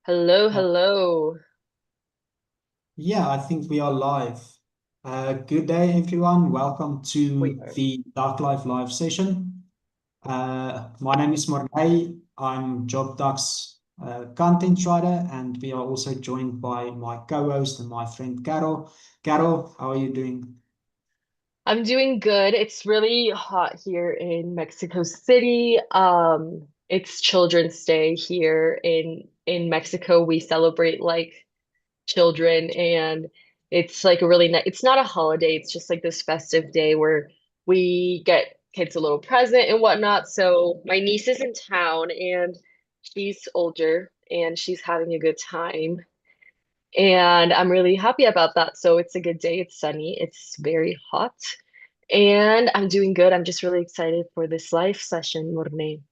Hello, Uh, hello. yeah, I think we are live. Good day, everyone. Welcome We to are. the Dark Life Live session. My name is Morné. I'm JobDuck's content writer, and we are also joined by my co-host and my friend Caro. Caro, how are you doing? I'm doing good. It's really hot here in Mexico City. It's Children's Day here in Mexico. We celebrate like children, and it's like a really nice, it's not a holiday, it's just like this festive day where we get kids a little present and whatnot. So my niece is in town and she's older and she's having a good time. And I'm really happy about that. So it's a good day. It's sunny. It's very hot. And I'm doing good. I'm just really excited for this live session, Morne.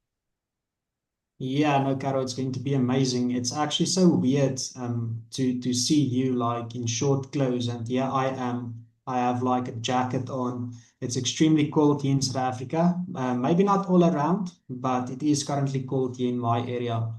Yeah, no, Caro, it's going to be amazing. It's actually so weird to see you like in short clothes, and yeah, I am. I have like a jacket on. It's extremely cold here in South Africa. Maybe not all around, but it is currently cold here in my area.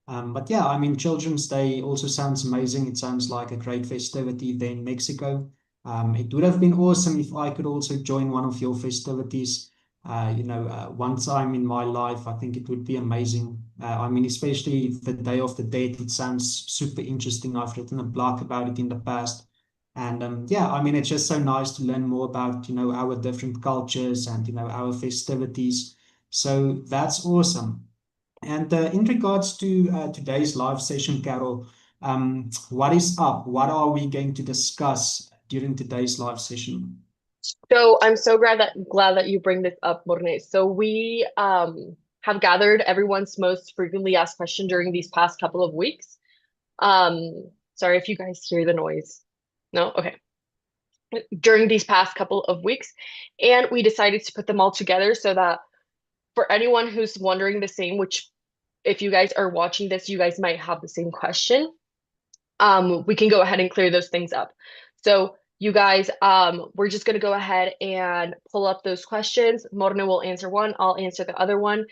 But yeah, I mean, Children's Day also sounds amazing. It sounds like a great festivity there in Mexico. It would have been awesome if I could also join one of your festivities. One time in my life, I think it would be amazing. I mean, especially the Day of the Dead, it sounds super interesting. I've written a blog about it in the past. And yeah, I mean, it's just so nice to learn more about, our different cultures and, our festivities. So that's awesome. And in regards to today's live session, Carol, what is up? What are we going to discuss during today's live session? So I'm so glad that you bring this up, Morne. So we have gathered everyone's most frequently asked question during these past couple of weeks. Sorry if you guys hear the noise. No? Okay. During these past couple of weeks. And we decided to put them all together so that for anyone who's wondering the same, which if you guys are watching this, you guys might have the same question. We can go ahead and clear those things up. So you guys, we're just gonna go ahead and pull up those questions. Morne will answer one, I'll answer the other one.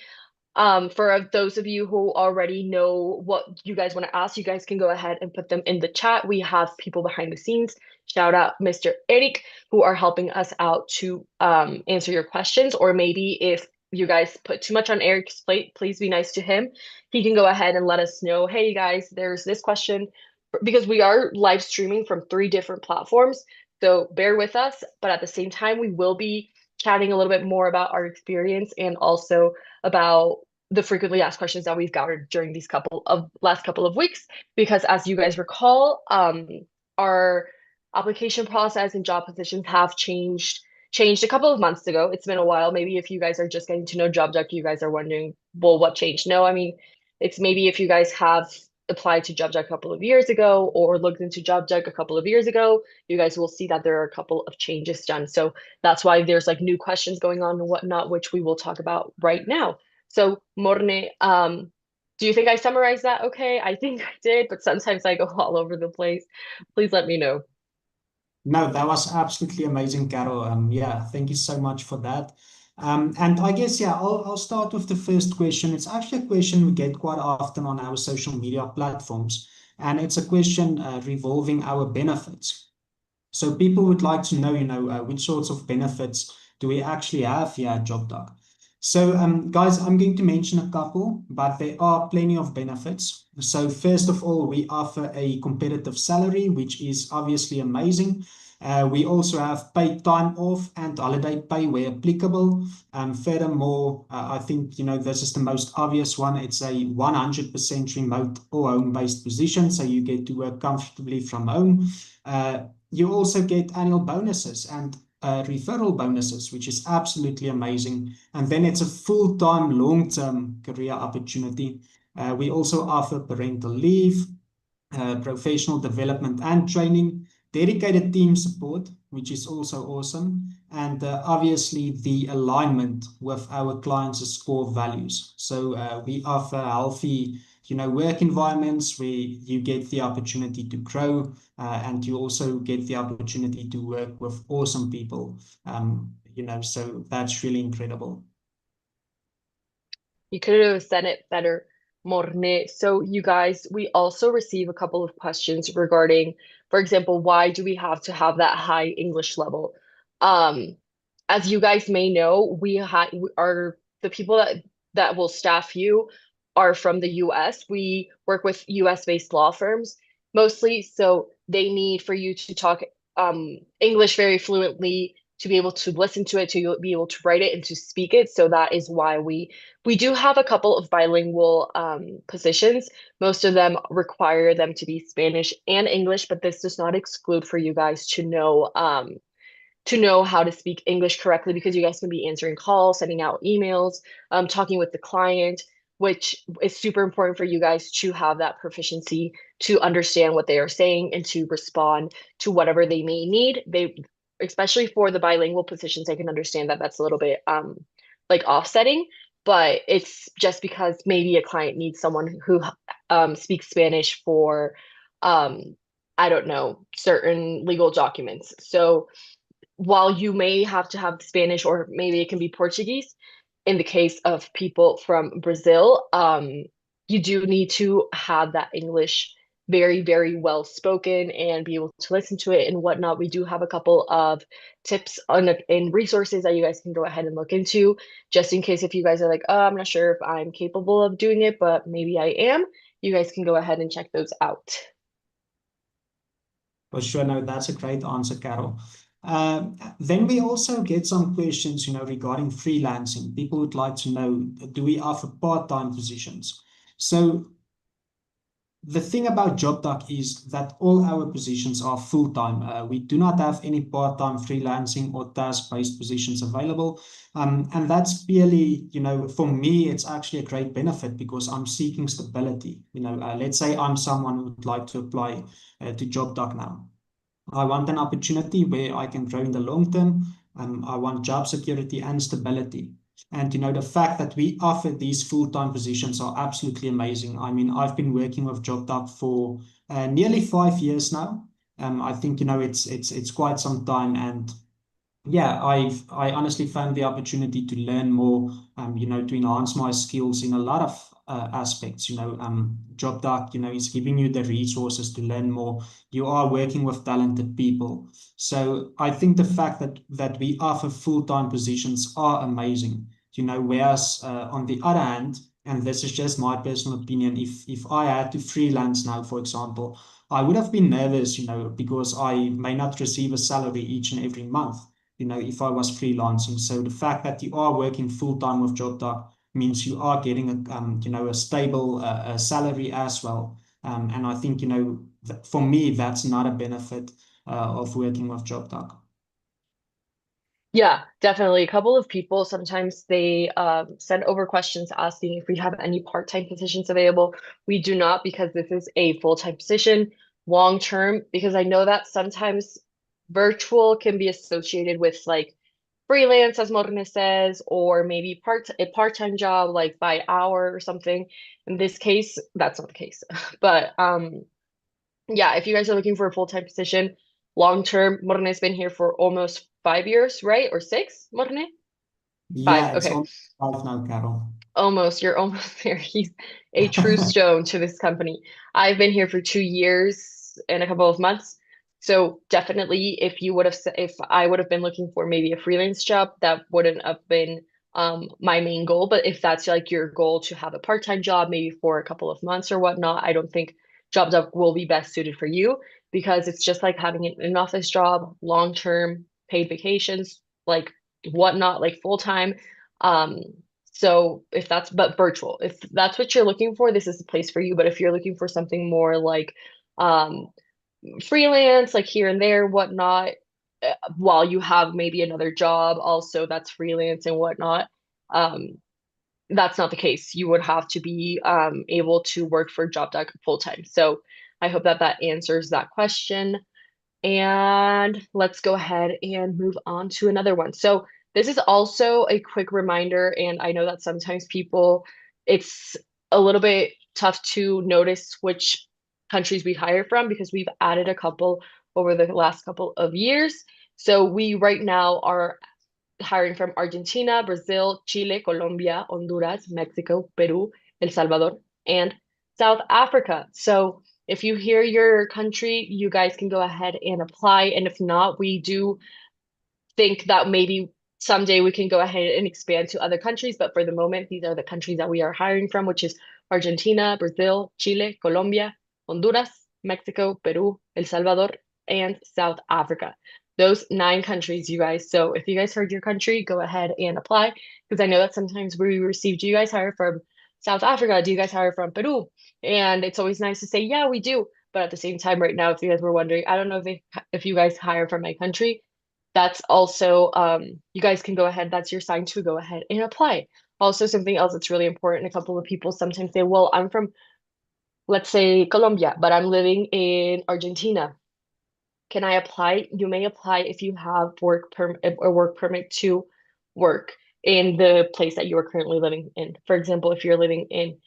For those of you who already know what you guys want to ask, you guys can go ahead and put them in the chat. We have people behind the scenes. Shout out Mr. Eric, who are helping us out to answer your questions. Or maybe if you guys put too much on Eric's plate, please be nice to him. He can go ahead and let us know, hey, you guys, there's this question. Because we are live streaming from three different platforms. So bear with us. But at the same time, we will be chatting a little bit more about our experience and also about the frequently asked questions that we've gathered during these last couple of weeks. Because as you guys recall, our application process and job positions have changed a couple of months ago. It's been a while. Maybe if you guys are just getting to know JobJack, you guys are wondering, well, what changed? No, I mean, it's maybe if you guys have applied to JobJack a couple of years ago or looked into JobJack a couple of years ago, you guys will see that there are a couple of changes done. So that's why there's like new questions going on and whatnot, which we will talk about right now. So, Morne, do you think I summarized that okay? I think I did, but sometimes I go all over the place. Please let me know. No, that was absolutely amazing, Carol. Yeah, thank you so much for that. And I guess, yeah, I'll start with the first question. It's actually a question we get quite often on our social media platforms, and it's a question revolving our benefits. So people would like to know, which sorts of benefits do we actually have here at JobDoc? So, guys, I'm going to mention a couple, but there are plenty of benefits. So, first of all, we offer a competitive salary, which is obviously amazing. We also have paid time off and holiday pay where applicable. Furthermore, I think this is the most obvious one. It's a 100% remote or home-based position, so you get to work comfortably from home. You also get annual bonuses and referral bonuses, which is absolutely amazing. And then it's a full-time, long-term career opportunity. We also offer parental leave, professional development and training, dedicated team support, which is also awesome, and obviously the alignment with our clients' core values. So we offer healthy, work environments where you get the opportunity to grow, and you also get the opportunity to work with awesome people. So that's really incredible. You could have said it better. Morné. So you guys, we also receive a couple of questions regarding, for example, why do we have to have that high English level? Um, as you guys may know, we are the people that will staff you are from the US. We work with US based law firms mostly, so they need for you to talk English very fluently, to be able to listen to it, to be able to write it, and to speak it. So that is why we do have a couple of bilingual positions. Most of them require them to be Spanish and English, but this does not exclude for you guys to know how to speak English correctly because you guys can be answering calls, sending out emails, talking with the client, which is super important for you guys to have that proficiency to understand what they are saying and to respond to whatever they may need. Especially for the bilingual positions, I can understand that that's a little bit like offsetting, but it's just because maybe a client needs someone who speaks Spanish for I don't know, certain legal documents. So while you may have to have Spanish or maybe it can be Portuguese, in the case of people from Brazil, you do need to have that English very, very well spoken and be able to listen to it and whatnot. We do have a couple of tips on and resources that you guys can go ahead and look into, just in case if you guys are like, oh, I'm not sure if I'm capable of doing it, but maybe I am. You guys can go ahead and check those out. For sure, no, that's a great answer, Carol. Then we also get some questions, regarding freelancing. People would like to know, do we offer part-time positions? So the thing about JobDoc is that all our positions are full-time. We do not have any part-time freelancing or task-based positions available. And that's purely, for me, it's actually a great benefit because I'm seeking stability. Let's say I'm someone who would like to apply to JobDoc now. I want an opportunity where I can grow in the long term. I want job security and stability. And the fact that we offer these full-time positions are absolutely amazing. I mean, I've been working with JobDoc for nearly 5 years now. I think it's quite some time, and yeah, I honestly found the opportunity to learn more, to enhance my skills in a lot of aspects. JobDoc, is giving you the resources to learn more. You are working with talented people. So I think the fact that we offer full-time positions are amazing. Whereas on the other hand, and this is just my personal opinion, if I had to freelance now, for example, I would have been nervous, because I may not receive a salary each and every month, if I was freelancing. So the fact that you are working full time with JobDoc means you are getting a stable salary as well. And I think, for me, that's not a benefit of working with JobDoc. Yeah, definitely. A couple of people sometimes they send over questions asking if we have any part-time positions available. We do not because this is a full-time position, long term, because I know that sometimes virtual can be associated with like freelance, as Morne says, or maybe a part-time job like by hour or something. In this case, that's not the case. But yeah, if you guys are looking for a full-time position, long term, Morne's been here for almost 5 years, right? Or six, Morne? Five. Yeah, it's Okay. almost five now, Carol. Almost. You're almost there. He's a true stone to this company. I've been here for 2 years and a couple of months. So definitely, if I would have been looking for maybe a freelance job, that wouldn't have been my main goal. But if that's like your goal to have a part-time job, maybe for a couple of months or whatnot, I don't think JobDuck will be best suited for you because it's just like having an office job, long-term, paid vacations, like whatnot, like full-time. Um, so if that's but virtual, if that's what you're looking for, this is the place for you. But if you're looking for something more like um freelance, like here and there, whatnot, while you have maybe another job also that's freelance and whatnot, um, that's not the case. You would have to be able to work for JobDoc full time. So I hope that that answers that question. And let's go ahead and move on to another one. So this is also a quick reminder, and I know that sometimes it's a little bit tough to notice which countries we hire from because we've added a couple over the last couple of years. So we right now are hiring from Argentina, Brazil, Chile, Colombia, Honduras, Mexico, Peru, El Salvador. and South Africa. So if you hear your country, you guys can go ahead and apply. And if not, we do think that maybe someday we can go ahead and expand to other countries. But for the moment, these are the countries that we are hiring from, which is Argentina, Brazil, Chile, Colombia, Honduras, Mexico, Peru, El Salvador, and South Africa. Those 9 countries, you guys. So if you guys heard your country, go ahead and apply. Because I know that sometimes we received, do you guys hire from South Africa? Do you guys hire from Peru? And it's always nice to say, yeah, we do. But at the same time, right now, if you guys were wondering, I don't know if you guys hire from my country, that's also you guys can go ahead, that's your sign to go ahead and apply. Also, something else that's really important, a couple of people sometimes say, well, I'm from, let's say, Colombia, but I'm living in Argentina. Can I apply? You may apply if you have a work permit to work in the place that you are currently living in. For example, if you're living in,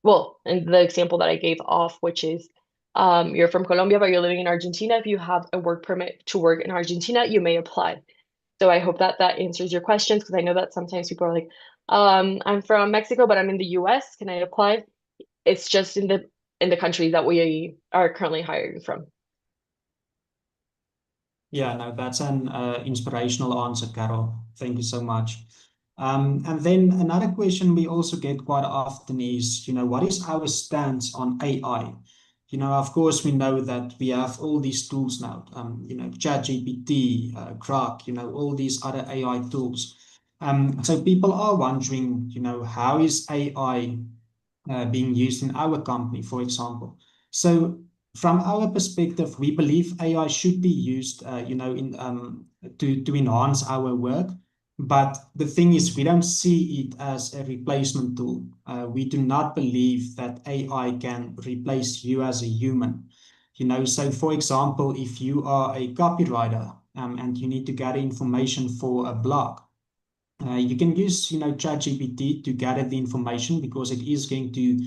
well, in the example that I gave off, which is you're from Colombia, but you're living in Argentina. If you have a work permit to work in Argentina, you may apply. So I hope that that answers your questions, because I know that sometimes people are like, I'm from Mexico, but I'm in the US. Can I apply? It's just in the country that we are currently hiring from. Yeah, no, that's an inspirational answer, Carol. Thank you so much. And then another question we also get quite often is, what is our stance on AI? Of course, we know that we have all these tools now, ChatGPT, Grok, all these other AI tools. So people are wondering, how is AI being used in our company, for example. So from our perspective, we believe AI should be used, in to enhance our work. But the thing is, we don't see it as a replacement tool. We do not believe that AI can replace you as a human. So for example, if you are a copywriter and you need to gather information for a blog, you can use, ChatGPT to gather the information because it is going to,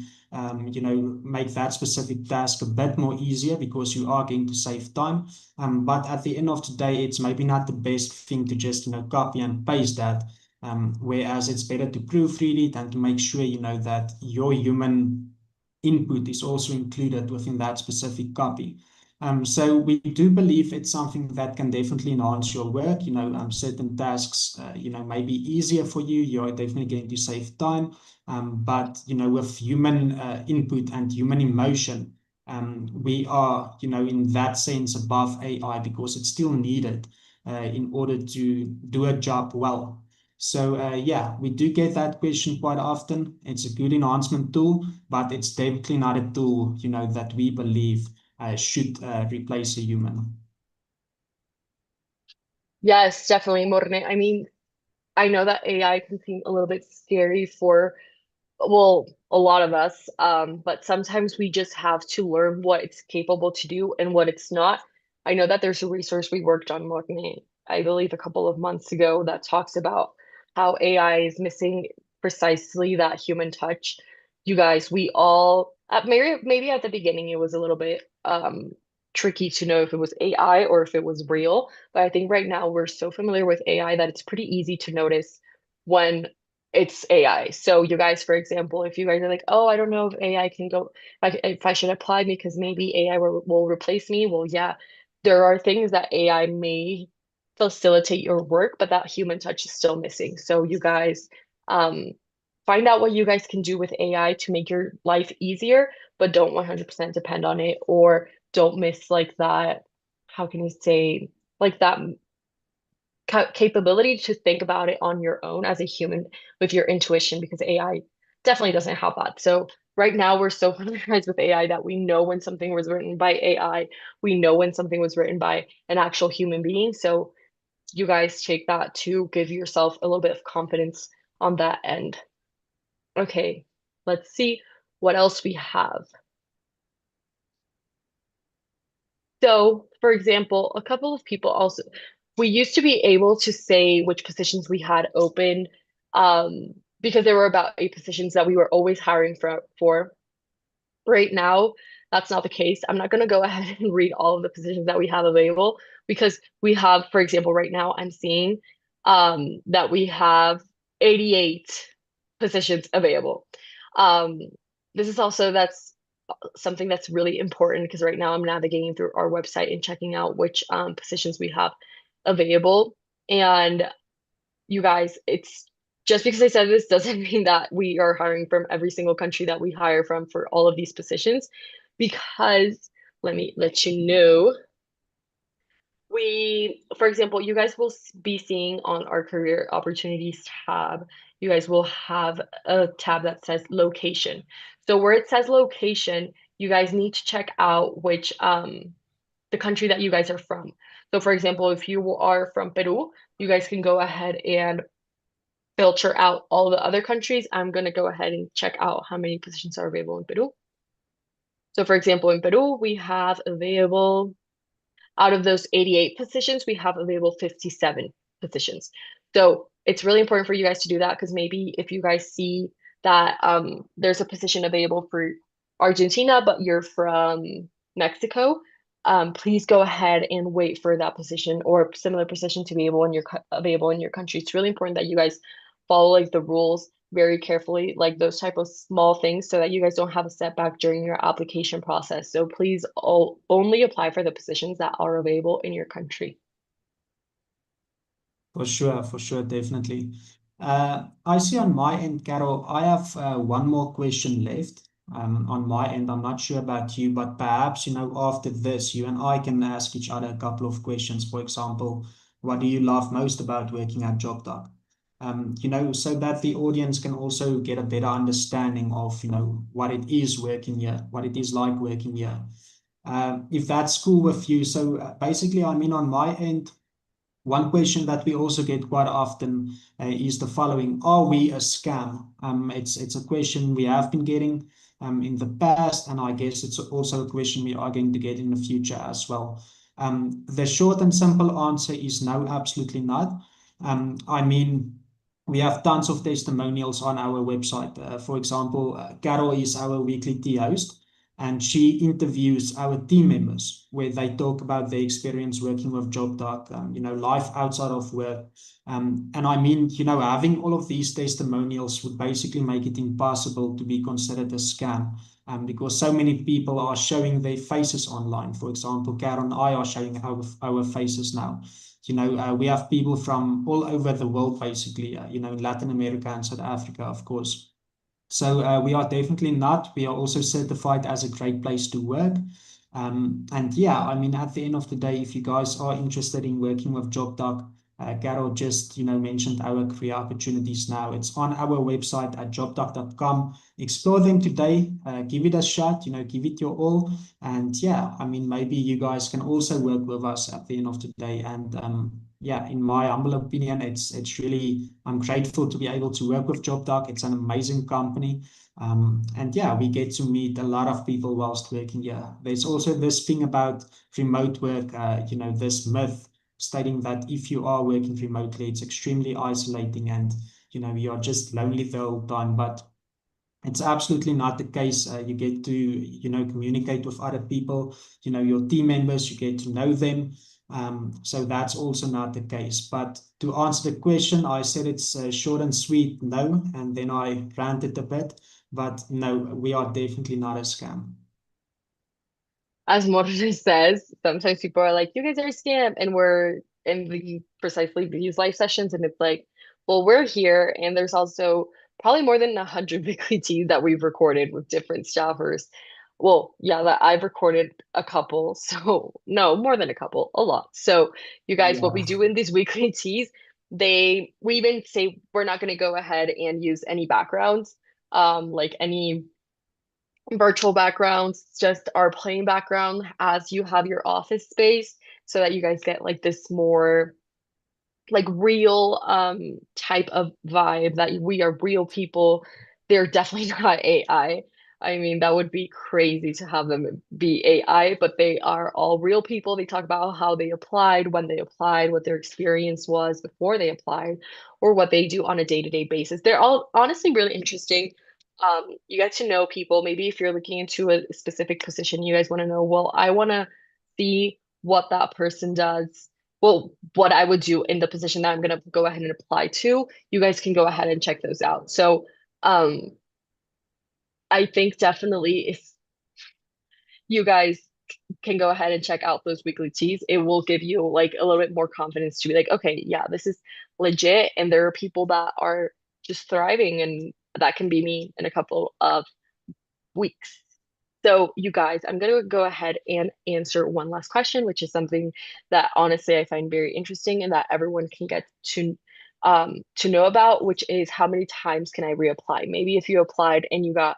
make that specific task a bit more easier because you are going to save time. But at the end of the day, it's maybe not the best thing to just, copy and paste that. Whereas it's better to proofread it and to make sure, that your human input is also included within that specific copy. So we do believe it's something that can definitely enhance your work. Certain tasks, may be easier for you. You're definitely going to save time. But, with human input and human emotion, we are, in that sense above AI because it's still needed in order to do a job well. So yeah, we do get that question quite often. It's a good enhancement tool, but it's definitely not a tool, that we believe should replace a human. Yes, definitely, Morne. I mean, I know that AI can seem a little bit scary for, well, a lot of us, but sometimes we just have to learn what it's capable to do and what it's not. I know that there's a resource we worked on, Morne, I believe a couple of months ago, that talks about how AI is missing precisely that human touch. You guys, we all, maybe at the beginning it was a little bit tricky to know if it was AI or if it was real, but I think right now we're so familiar with AI that it's pretty easy to notice when it's AI. So you guys, for example, if you guys are like, oh, I don't know if AI can go, if I should apply because maybe AI will replace me. Well, yeah, there are things that AI may facilitate your work, but that human touch is still missing. So you guys, um, find out what you guys can do with AI to make your life easier, but don't 100% depend on it, or don't miss like that, how can you say, like that capability to think about it on your own as a human with your intuition, because AI definitely doesn't have that. So right now we're so familiarized with AI that we know when something was written by AI, we know when something was written by an actual human being. So you guys take that to give yourself a little bit of confidence on that end. Okay, let's see what else we have. So, for example, a couple of people also, we used to be able to say which positions we had open, because there were about 8 positions that we were always hiring for. Right now, that's not the case. I'm not going to go ahead and read all of the positions that we have available, because we have, for example, right now I'm seeing that we have 88 positions available. Um, this is also that's something that's really important because right now I'm navigating through our website and checking out which positions we have available. And you guys, it's just because I said this doesn't mean that we are hiring from every single country that we hire from for all of these positions, because let me let you know. For example, you guys will be seeing on our career opportunities tab, you guys will have a tab that says location. So where it says location, you guys need to check out which the country that you guys are from. So for example, if you are from Peru, you guys can go ahead and filter out all the other countries. I'm going to go ahead and check out how many positions are available in Peru. So for example, in Peru, we have available out of those 88 positions, we have available 57 positions. So it's really important for you guys to do that because maybe if you guys see that there's a position available for Argentina, but you're from Mexico, please go ahead and wait for that position or similar position to be able in your available in your country. It's really important that you guys follow like the rules very carefully, like those type of small things, so that you guys don't have a setback during your application process. So please only apply for the positions that are available in your country. For sure, definitely. I see on my end, Carol, I have one more question left. On my end, I'm not sure about you, but perhaps, after this, you and I can ask each other a couple of questions. For example, what do you love most about working at JobDoc? So that the audience can also get a better understanding of, what it is working here, what it is like working here. If that's cool with you. So basically, I mean, on my end, one question that we also get quite often is the following: are we a scam? It's a question we have been getting in the past, and I guess it's also a question we are going to get in the future as well. The short and simple answer is no, absolutely not. I mean, we have tons of testimonials on our website. For example, Carol is our weekly tea host, and she interviews our team members where they talk about their experience working with JobDoc, life outside of work. And I mean, having all of these testimonials would basically make it impossible to be considered a scam. Because so many people are showing their faces online. For example, Caro and I are showing our faces now. We have people from all over the world, basically, Latin America and South Africa, of course. So we are definitely not. We are also certified as a great place to work. And yeah, I mean, at the end of the day, if you guys are interested in working with JobDoc, Carol just, mentioned our career opportunities now. It's on our website at jobdoc.com. Explore them today. Give it a shot, give it your all. And yeah, I mean, maybe you guys can also work with us at the end of the day. And yeah, in my humble opinion, it's really, I'm grateful to be able to work with JobDoc. It's an amazing company. And yeah, we get to meet a lot of people whilst working here. There's also this thing about remote work, this myth stating that if you are working remotely, it's extremely isolating and, you are just lonely the whole time. But it's absolutely not the case. You get to, communicate with other people, your team members, you get to know them. So that's also not the case. But to answer the question, I said it's short and sweet, no, and then I ranted a bit. But no, we are definitely not a scam. As Morris says, sometimes people are like, you guys are a scam. And we're in precisely these live sessions. And it's like, well, we're here. And there's also probably more than 100 weekly teas that we've recorded with different staffers. Well, yeah, that I've recorded a couple. So no, more than a couple, a lot. So you guys, what Yeah. we do in these weekly teas, we even say we're not going to go ahead and use any backgrounds, like any virtual backgrounds, just our plain background as you have your office space so that you guys get like this more like real type of vibe that we are real people. They're definitely not AI. I mean, that would be crazy to have them be AI, but they are all real people. They talk about how they applied, when they applied, what their experience was before they applied, or what they do on a day-to-day basis. They're all honestly really interesting. You get to know people. Maybe if you're looking into a specific position, you guys want to know, well, I want to see what that person does, well, what I would do in the position that I'm going to go ahead and apply to. You guys can go ahead and check those out. So, um, I think definitely if you guys can go ahead and check out those weekly teas, it will give you like a little bit more confidence to be like, okay, yeah, this is legit. And there are people that are just thriving, and that can be me in a couple of weeks. So, you guys, I'm going to go ahead and answer one last question, which is something that honestly I find very interesting and that everyone can get to know about, which is how many times can I reapply? Maybe if you applied and you got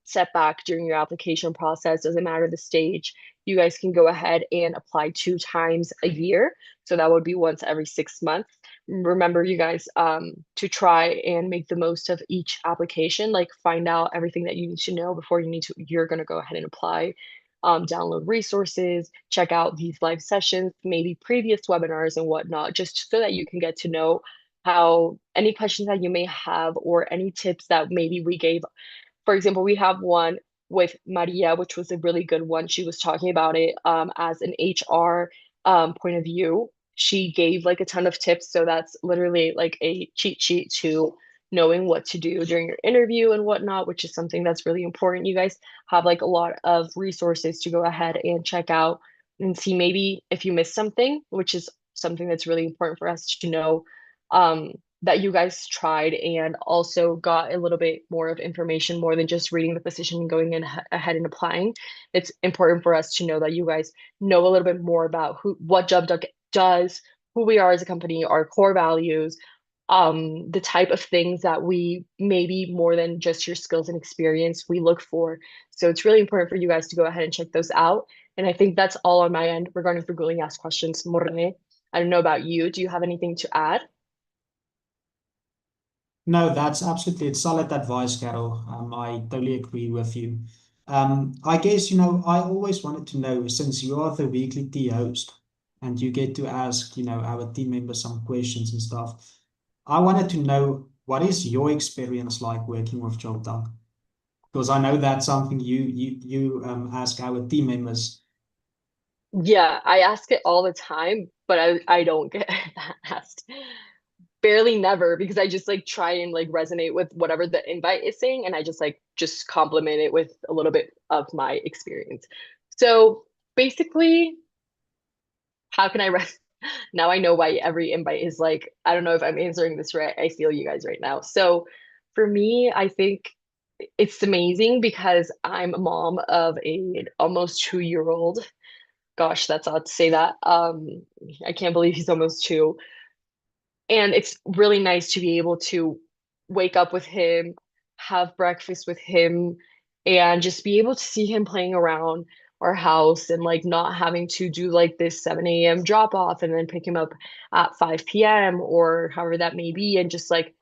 set back during your application process, doesn't matter the stage, you guys can go ahead and apply 2 times a year. So that would be once every 6 months. Remember, you guys, to try and make the most of each application, like find out everything that you need to know before you're going to go ahead and apply. Download resources, check out these live sessions, maybe previous webinars and whatnot, just so that you can get to know how any questions that you may have or any tips that maybe we gave. For example, we have one with Maria, which was a really good one. She was talking about it as an HR point of view. She gave like a ton of tips. So that's literally like a cheat sheet to knowing what to do during your interview and whatnot, which is something that's really important. You guys have like a lot of resources to go ahead and check out and see maybe if you missed something, which is something that's really important for us to know. That you guys tried and also got a little bit more of information more than just reading the position and going in ahead and applying. It's important for us to know that you guys know a little bit more about what JobDuck does, who we are as a company, our core values, the type of things that we maybe more than just your skills and experience we look for. So it's really important for you guys to go ahead and check those out. And I think that's all on my end regarding frequently asked questions. Morne, I don't know about you. Do you have anything to add? No, that's absolutely it's solid advice, Carol. I totally agree with you. I guess, I always wanted to know, since you are the weekly tea host and you get to ask, our team members some questions and stuff, I wanted to know what is your experience like working with JobDuck? Because I know that's something you ask our team members. Yeah, I ask it all the time, but I don't get that asked. Barely never because I just like try and like resonate with whatever the invite is saying and I just compliment it with a little bit of my experience. So basically, how can I rest? Now I know why every invite is like, I don't know if I'm answering this right. I feel you guys right now. So for me, I think it's amazing because I'm a mom of a almost 2 year old. Gosh, that's odd to say that. I can't believe he's almost two. And it's really nice to be able to wake up with him, have breakfast with him, and just be able to see him playing around our house and like not having to do like this 7 a.m. drop off and then pick him up at 5 p.m. or however that may be. And just like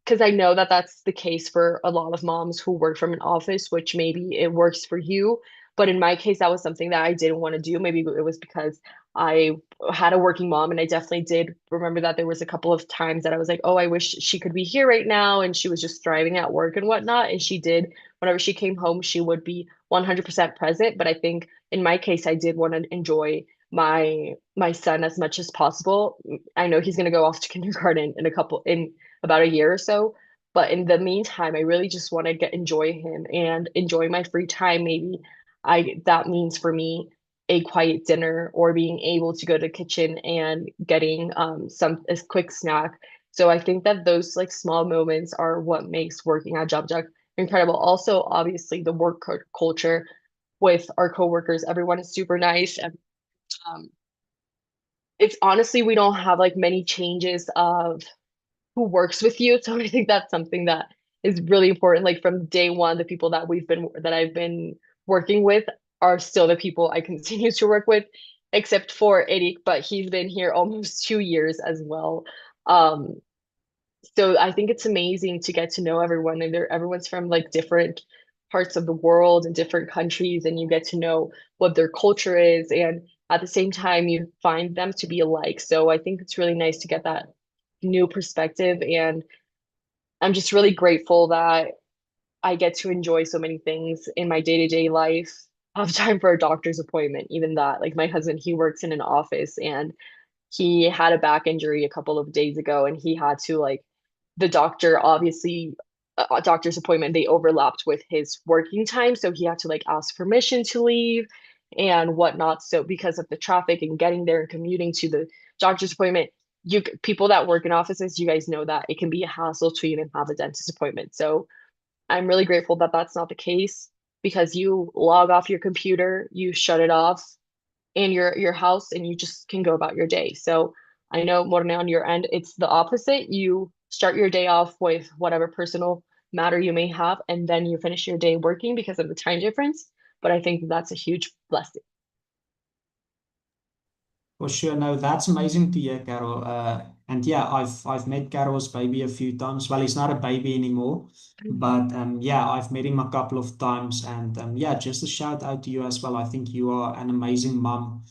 because I know that that's the case for a lot of moms who work from an office, which maybe it works for you. But in my case, that was something that I didn't want to do. Maybe it was because I had a working mom, and I definitely did remember that there was a couple of times that I was like, oh, I wish she could be here right now. And she was just thriving at work and whatnot. And she did, whenever she came home, she would be 100% present. But I think in my case, I did want to enjoy my son as much as possible. I know he's going to go off to kindergarten in about a year or so. But in the meantime, I really just want to enjoy him and enjoy my free time. Maybe I that means for me a quiet dinner or being able to go to the kitchen and getting some a quick snack. So I think that those like small moments are what makes working at JobJack incredible. Also, obviously, the culture with our coworkers, everyone is super nice. And um, it's honestly, we don't have like many changes of who works with you. So I think that's something that is really important. Like from day one, the people that I've been working with are still the people I continue to work with, except for Eric, but he's been here almost 2 years as well. Um, so I think it's amazing to get to know everyone, and everyone's from like different parts of the world and different countries, and you get to know what their culture is, and at the same time you find them to be alike. So I think it's really nice to get that new perspective, and I'm just really grateful that I get to enjoy so many things in my day-to-day life. I have time for a doctor's appointment, even that. Like my husband, he works in an office and he had a back injury a couple of days ago and he had to like the doctor obviously a doctor's appointment, they overlapped with his working time. So he had to like ask permission to leave and whatnot. So because of the traffic and getting there and commuting to the doctor's appointment, you people that work in offices, you guys know that it can be a hassle to even have a dentist appointment. So I'm really grateful that that's not the case because you log off your computer, you shut it off in your house, and you just can go about your day. So I know Morne on your end, it's the opposite. You start your day off with whatever personal matter you may have, and then you finish your day working because of the time difference. But I think that's a huge blessing. For sure. No, that's amazing to hear, Carol. And yeah, I've met Carol's baby a few times. Well, he's not a baby anymore, but yeah, I've met him a couple of times. And yeah, just a shout out to you as well. I think you are an amazing mom.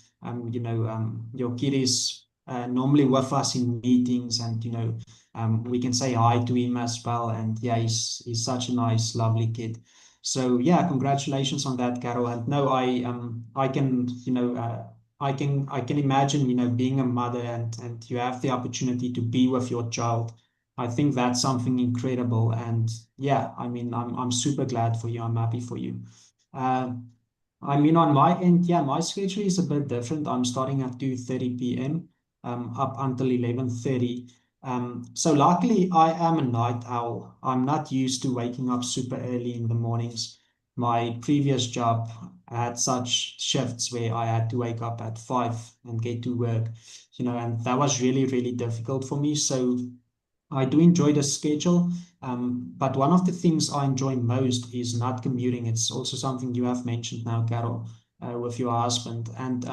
Your kid is normally with us in meetings, and we can say hi to him as well. And yeah, he's such a nice, lovely kid. So yeah, congratulations on that, Carol. And no, I can I can imagine, being a mother, and you have the opportunity to be with your child. I think that's something incredible. And yeah, I mean, I'm super glad for you. I'm happy for you. Uh, I mean, on my end, yeah, my schedule is a bit different. I'm starting at 2:30 p.m. Up until 11:30. So luckily, I am a night owl. I'm not used to waking up super early in the mornings. My previous job had such shifts where I had to wake up at 5 and get to work, and that was really, really difficult for me. So I do enjoy the schedule, but one of the things I enjoy most is not commuting. It's also something you have mentioned now, Carol, with your husband. And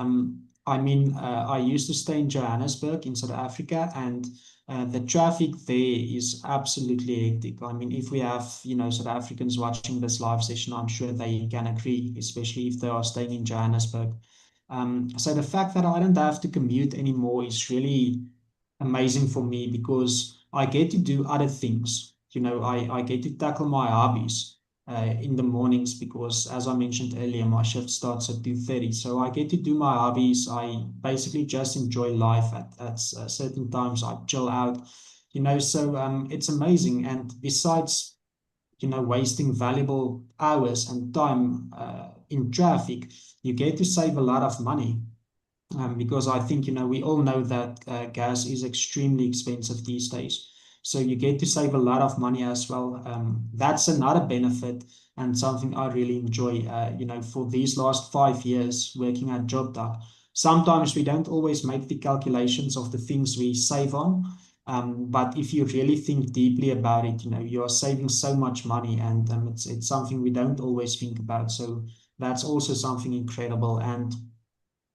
I mean, I used to stay in Johannesburg in South Africa, and the traffic there is absolutely hectic. I mean, if we have, South Africans watching this live session, I'm sure they can agree, especially if they are staying in Johannesburg. So the fact that I don't have to commute anymore is really amazing for me because I get to do other things. I get to tackle my hobbies in the mornings because, as I mentioned earlier, my shift starts at 2:30. So I get to do my hobbies. I basically just enjoy life at certain times. I chill out, so it's amazing. And besides, wasting valuable hours and time in traffic, you get to save a lot of money because I think, we all know that gas is extremely expensive these days. So you get to save a lot of money as well. That's another benefit and something I really enjoy. For these last 5 years working at JobDoc, sometimes we don't always make the calculations of the things we save on. But if you really think deeply about it, you are saving so much money, and it's something we don't always think about. So that's also something incredible. And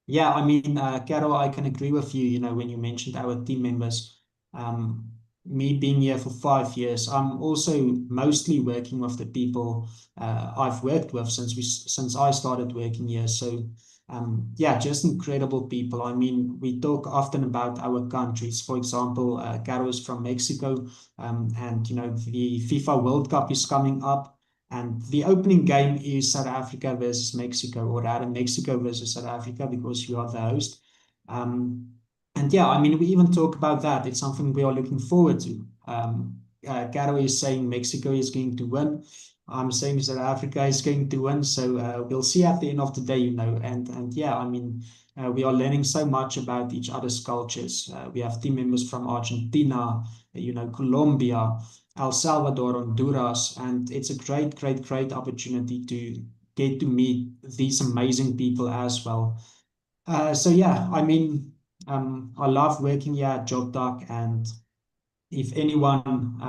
yeah, I mean, Carol, I can agree with you, when you mentioned our team members. Um, Me being here for 5 years, I'm also mostly working with the people I've worked with since I started working here. So, yeah, just incredible people. I mean, we talk often about our countries. For example, Carol is from Mexico, and, the FIFA World Cup is coming up. And the opening game is South Africa versus Mexico, or rather Mexico versus South Africa, because you are the host. Um, and yeah, I mean, we even talk about that. It's something we are looking forward to. Caro is saying Mexico is going to win. I'm saying South Africa is going to win. So we'll see at the end of the day, And yeah, I mean, we are learning so much about each other's cultures. We have team members from Argentina, Colombia, El Salvador, Honduras, and it's a great, great, great opportunity to get to meet these amazing people as well. So yeah, I mean, I love working here at JobDoc, and if anyone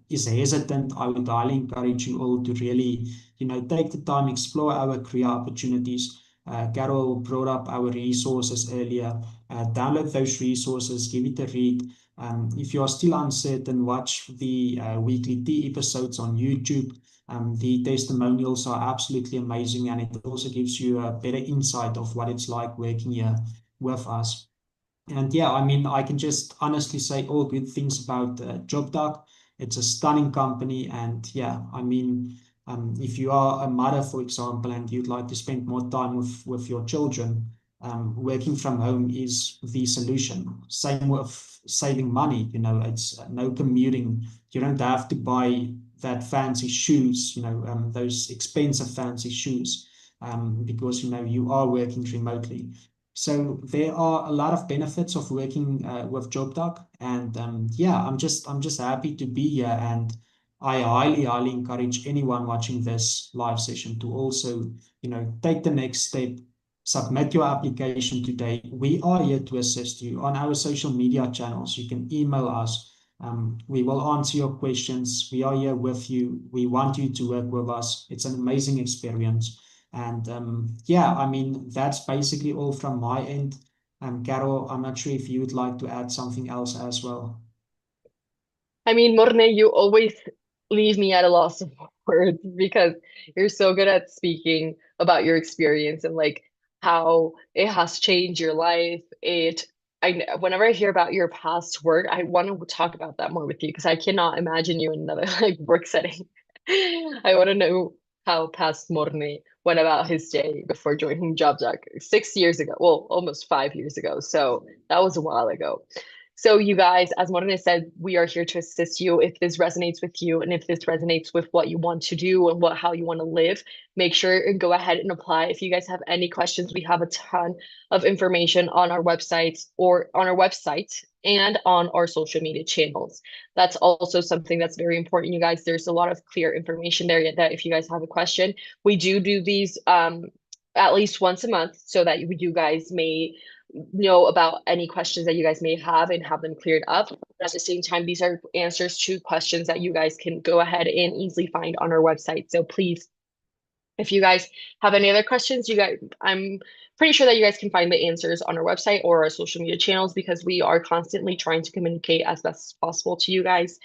is hesitant, I would highly encourage you all to really, take the time, explore our career opportunities. Carol brought up our resources earlier. Download those resources, give it a read. If you are still uncertain, watch the weekly tea episodes on YouTube. The testimonials are absolutely amazing, and it also gives you a better insight of what it's like working here with us. And yeah, I mean, I can just honestly say all good things about JobDoc. It's a stunning company. And yeah, I mean, if you are a mother, for example, and you'd like to spend more time with your children, working from home is the solution. Same with saving money, it's no commuting. You don't have to buy that fancy shoes, those expensive fancy shoes, because you are working remotely. So there are a lot of benefits of working with JobDoc, and yeah, I'm just happy to be here, and I highly encourage anyone watching this live session to also take the next step. Submit your application today. We are here to assist you on our social media channels. You can email us. We will answer your questions. We are here with you. We want you to work with us. It's an amazing experience. And yeah, I mean, that's basically all from my end. Carol, I'm not sure if you would like to add something else as well. I mean, Morne, you always leave me at a loss of words because you're so good at speaking about your experience and like how it has changed your life. Whenever I hear about your past work, I want to talk about that more with you because I cannot imagine you in another like work setting. I want to know how past Morne went about his day before joining JobJack 6 years ago. Well, almost 5 years ago. So that was a while ago. So, you guys, as Morena said, we are here to assist you. If this resonates with you and if this resonates with what you want to do and how you want to live, make sure and go ahead and apply. If you guys have any questions, we have a ton of information on our website or on our website and on our social media channels. That's also something that's very important, you guys. There's a lot of clear information there that if you guys have a question, we do these at least once a month so that you guys may know about any questions that you guys may have and have them cleared up. But at the same time, these are answers to questions that you guys can go ahead and easily find on our website. So please, if you guys have any other questions, I'm pretty sure that you guys can find the answers on our website or our social media channels because we are constantly trying to communicate as best as possible to you guys.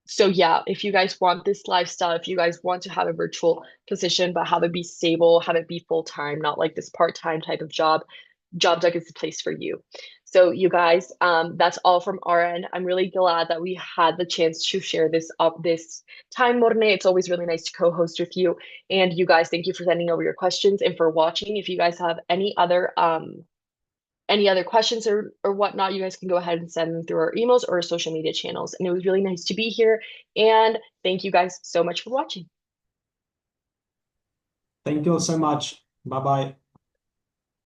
So yeah, if you guys want this lifestyle, if you guys want to have a virtual position, but have it be stable, have it be full time, not like this part-time type of job, JobDeck is the place for you. So you guys, that's all from our end. I'm really glad that we had the chance to share this time, Morne. It's always really nice to co-host with you. And you guys, thank you for sending over your questions and for watching. If you guys have any other questions or whatnot, you guys can go ahead and send them through our emails or our social media channels. And it was really nice to be here. And thank you guys so much for watching. Thank you all so much. Bye bye.